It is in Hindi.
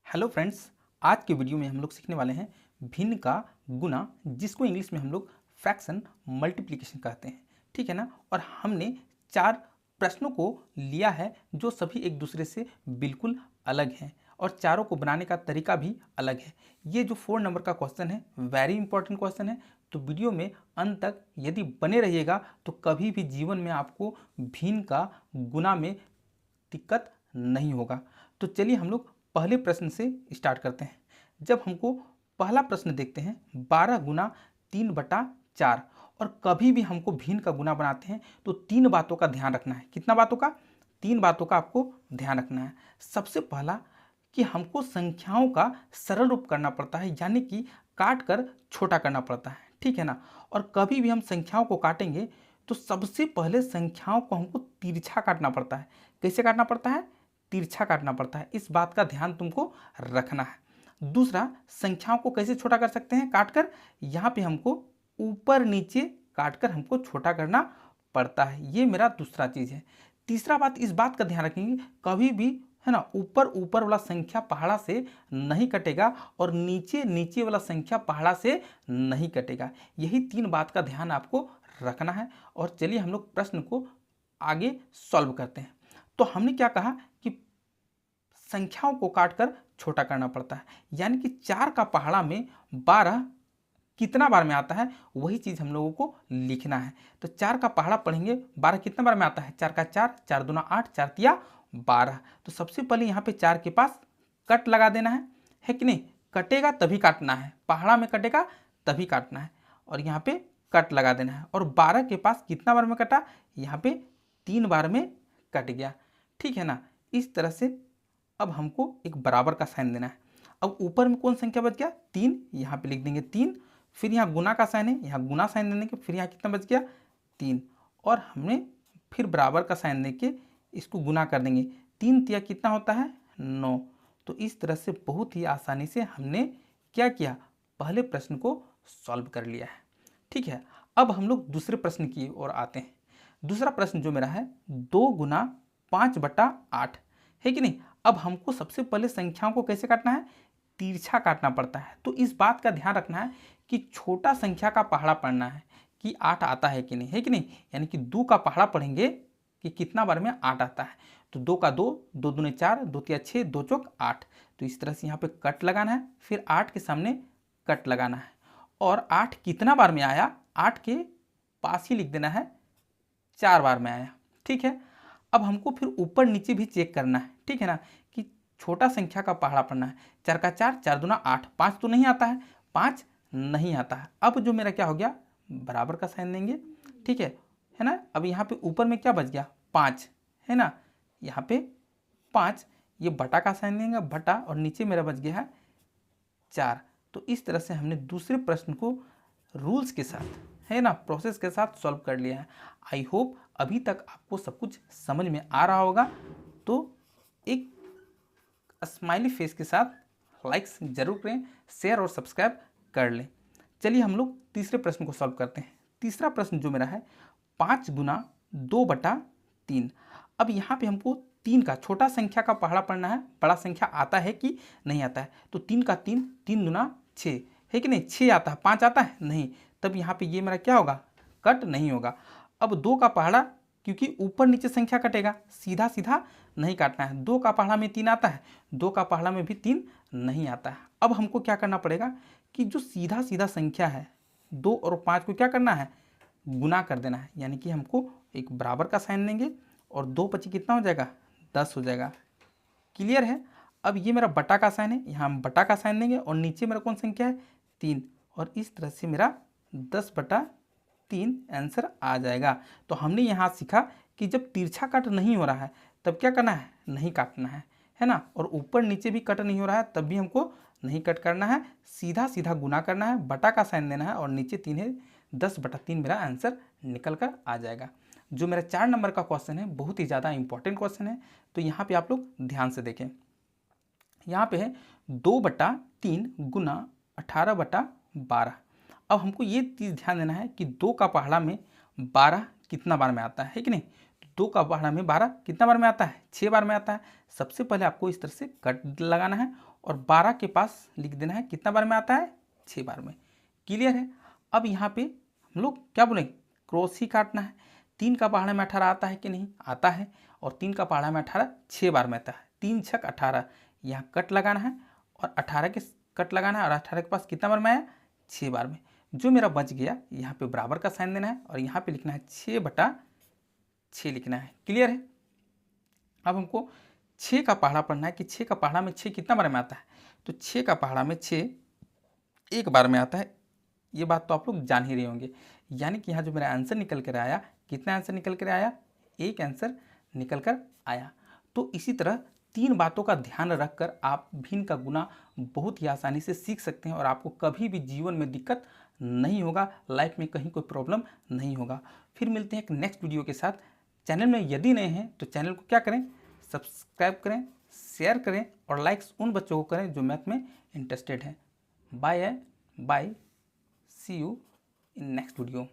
हेलो फ्रेंड्स, आज के वीडियो में हम लोग सीखने वाले हैं भिन्न का गुना, जिसको इंग्लिश में हम लोग फ्रैक्शन मल्टीप्लिकेशन कहते हैं। ठीक है ना। और हमने 4 प्रश्नों को लिया है जो सभी एक दूसरे से बिल्कुल अलग हैं और चारों को बनाने का तरीका भी अलग है। ये जो 4 नंबर का क्वेश्चन है वेरी इंपॉर्टेंट क्वेश्चन है, तो वीडियो में अंत तक यदि बने रहिएगा तो कभी भी जीवन में आपको भिन्न का गुना में दिक्कत नहीं होगा। तो चलिए हम लोग पहले प्रश्न से स्टार्ट करते हैं। जब हमको पहला प्रश्न देखते हैं 12 गुना 3/4, और कभी भी हमको भिन्न का गुना बनाते हैं तो 3 बातों का ध्यान रखना है। कितना बातों का? 3 बातों का आपको ध्यान रखना है। सबसे पहला कि हमको संख्याओं का सरल रूप करना पड़ता है, यानी कि काट कर छोटा करना पड़ता है। ठीक है ना। और कभी भी हम संख्याओं को काटेंगे तो सबसे पहले संख्याओं को हमको तिरछा काटना पड़ता है। कैसे काटना पड़ता है? तिरछा काटना पड़ता है। इस बात का ध्यान तुमको रखना है। दूसरा, संख्याओं को कैसे छोटा कर सकते हैं? काटकर यहाँ पे हमको ऊपर नीचे काटकर हमको छोटा करना पड़ता है। ये मेरा दूसरा चीज़ है। तीसरा बात, इस बात का ध्यान रखेंगे कभी भी, है ना, ऊपर ऊपर वाला संख्या पहाड़ा से नहीं कटेगा और नीचे नीचे वाला संख्या पहाड़ा से नहीं कटेगा। यही 3 बात का ध्यान आपको रखना है। और चलिए हम लोग प्रश्न को आगे सॉल्व करते हैं। तो हमने क्या कहा कि संख्याओं को काटकर छोटा करना पड़ता है, यानी कि 4 का पहाड़ा में 12 कितना बार में आता है, वही चीज़ हम लोगों को लिखना है। तो 4 का पहाड़ा पढ़ेंगे 12 कितना बार में आता है? 4 का 4, 4 दूना 8, 4 तिया 12। तो सबसे पहले यहाँ पे 4 के पास कट लगा देना है कि नहीं? कटेगा तभी काटना है, पहाड़ा में कटेगा तभी काटना है, और यहाँ पे कट लगा देना है। और 12 के पास कितना बार में कटा? यहाँ पे 3 बार में कट गया। ठीक है ना। इस तरह से अब हमको एक बराबर का साइन देना है। अब ऊपर में कौन संख्या बच गया? 3, यहाँ पे लिख देंगे 3। फिर यहाँ गुना का साइन है, यहाँ गुना साइन देने के, फिर यहाँ कितना बच गया? 3। और हमने फिर बराबर का साइन देके इसको गुना कर देंगे। 3 तिया कितना होता है? 9। तो इस तरह से बहुत ही आसानी से हमने क्या किया? पहले प्रश्न को सॉल्व कर लिया है। ठीक है। अब हम लोग दूसरे प्रश्न की ओर आते हैं। दूसरा प्रश्न जो मेरा है 2 गुना 5/8 है कि नहीं। अब हमको सबसे पहले संख्याओं को कैसे काटना है? तिरछा काटना पड़ता है। तो इस बात का ध्यान रखना है कि छोटा संख्या का पहाड़ा पढ़ना है कि 8 आता है कि नहीं, है कि नहीं। यानी कि 2 का पहाड़ा पढ़ेंगे कि कितना बार में 8 आता है। तो 2 का 2, 2 दूने 4, 2 तिया 6, 2 चौक 8। तो इस तरह से यहाँ पे कट लगाना है, फिर 8 के सामने कट लगाना है। और 8 कितना बार में आया? 8 के पास ही लिख देना है 4 बार में आया। ठीक है। अब हमको फिर ऊपर नीचे भी चेक करना है। ठीक है ना, कि छोटा संख्या का पहाड़ा पढ़ना है। 4 का 4, 4 दूना 8, 5 तो नहीं आता है, 5 नहीं आता है। अब जो मेरा क्या हो गया? बराबर का साइन देंगे। ठीक है ना। अब यहाँ पे ऊपर में क्या बच गया? 5, है ना। यहाँ पे 5, ये बटा का साइन देंगे, बटा, और नीचे मेरा बच गया है 4। तो इस तरह से हमने दूसरे प्रश्न को रूल्स के साथ, है ना, प्रोसेस के साथ सॉल्व कर लिया है। आई होप अभी तक आपको सब कुछ समझ में आ रहा होगा। तो एक स्माइली फेस के साथ लाइक्स जरूर करें, शेयर और सब्सक्राइब कर लें। चलिए हम लोग तीसरे प्रश्न को सॉल्व करते हैं। तीसरा प्रश्न जो मेरा है 5 गुना 2/3। अब यहाँ पे हमको 3 का छोटा संख्या का पहाड़ा पढ़ना है। बड़ा संख्या आता है कि नहीं आता है? तो 3 का 3, 3 दूना 6, है कि नहीं। 6 आता है, 5 आता है नहीं। तब यहाँ पे ये मेरा क्या होगा? कट नहीं होगा। अब 2 का पहाड़ा, क्योंकि ऊपर नीचे संख्या कटेगा, सीधा सीधा नहीं काटना है। 2 का पहाड़ा में 3 आता है, 2 का पहाड़ा में भी 3 नहीं आता है। अब हमको क्या करना पड़ेगा कि जो सीधा सीधा संख्या है 2 और 5 को क्या करना है? गुना कर देना है। यानी कि हमको एक बराबर का साइन देंगे और 2 पची कितना हो जाएगा? 10 हो जाएगा। क्लियर है। अब ये मेरा बटा का साइन है, यहाँ हम बटा का साइन देंगे और नीचे मेरा कौन संख्या है? 3। और इस तरह से मेरा 10/3 आंसर आ जाएगा। तो हमने यहाँ सीखा कि जब तिरछा कट नहीं हो रहा है तब क्या करना है? नहीं काटना है ना। और ऊपर नीचे भी कट नहीं हो रहा है तब भी हमको नहीं कट करना है, सीधा सीधा गुना करना है, बटा का साइन देना है और नीचे 3 है। 10/3 मेरा आंसर निकल कर आ जाएगा। जो मेरा 4 नंबर का क्वेश्चन है बहुत ही ज़्यादा इंपॉर्टेंट क्वेश्चन है। तो यहाँ पे आप लोग ध्यान से देखें। यहाँ पे है 2/3 गुना 18/12। अब हमको ये चीज़ ध्यान देना है कि 2 का पहाड़ा में 12 कितना बार में आता है कि नहीं। 2 का पहाड़ा में 12 कितना बार में आता है? 6 बार में आता है। सबसे पहले आपको इस तरह से कट लगाना है और 12 के पास लिख देना है, कितना बार में आता है, 6 बार में। क्लियर है। अब यहाँ पे हम लोग क्या बोलेंगे, क्रॉस ही काटना है। 3 का पहाड़ा में 18 आता है कि नहीं, आता है, और 3 का पहाड़ा में 18 6 बार में आता है, 3 छक 18। यहाँ कट लगाना है और 18 के कट लगाना है, और 18 के पास कितना बार में आया, 6 बार में। जो मेरा बच गया, यहाँ पे बराबर का साइन देना है और यहाँ पे लिखना है 6/6 लिखना है। क्लियर है। अब हमको 6 का पहाड़ा पढ़ना है कि 6 का पहाड़ा में 6 कितना बार में आता है। तो 6 का पहाड़ा में 6 एक बार में आता है, ये बात तो आप लोग जान ही रहे होंगे। यानी कि यहाँ जो मेरा आंसर निकल कर आया, कितना आंसर निकल कर आया, एक आंसर निकल कर आया। तो इसी तरह 3 बातों का ध्यान रखकर आप भिन्न का गुना बहुत ही आसानी से सीख सकते हैं और आपको कभी भी जीवन में दिक्कत नहीं होगा, लाइफ में कहीं कोई प्रॉब्लम नहीं होगा। फिर मिलते हैं एक नेक्स्ट वीडियो के साथ। चैनल में यदि नए हैं तो चैनल को क्या करें, सब्सक्राइब करें, शेयर करें और लाइक्स उन बच्चों को करें जो मैथ में इंटरेस्टेड हैं। Bye bye, see you in next video.